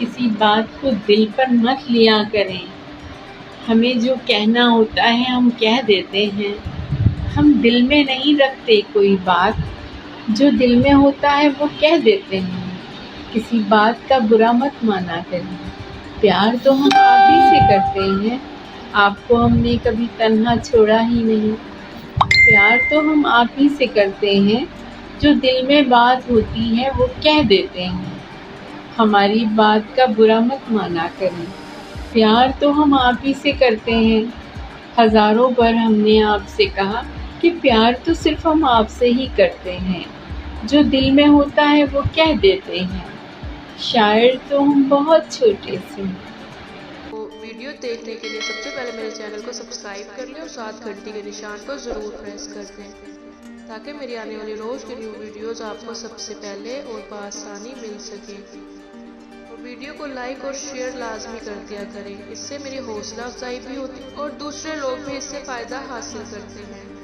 किसी बात को दिल पर मत लिया करें। हमें जो कहना होता है हम कह देते हैं। हम दिल में नहीं रखते कोई बात, जो दिल में होता है वो कह देते हैं। किसी बात का बुरा मत माना करें। प्यार तो हम आप ही से करते हैं, आपको हमने कभी तन्हा छोड़ा ही नहीं। प्यार तो हम आप ही से करते हैं, जो दिल में बात होती है वो कह देते हैं। हमारी बात का बुरा मत माना करें। प्यार तो हम आप ही से करते हैं। हज़ारों बार हमने आपसे कहा कि प्यार तो सिर्फ़ हम आपसे ही करते हैं, जो दिल में होता है वो कह देते हैं। शायद तो हम बहुत छोटे से हैं। तो वीडियो देखने के लिए सबसे पहले मेरे चैनल को सब्सक्राइब कर लें और साथ घंटी के निशान को ज़रूर प्रेस कर दें, ताकि मेरी आने वाली रोज़ की न्यू वीडियोज़ आपको सबसे पहले और बआसानी मिल सके। और वीडियो को लाइक और शेयर लाजमी कर दिया करें, इससे मेरी हौसला अफजाई भी होती है और दूसरे लोग भी इससे फ़ायदा हासिल करते हैं।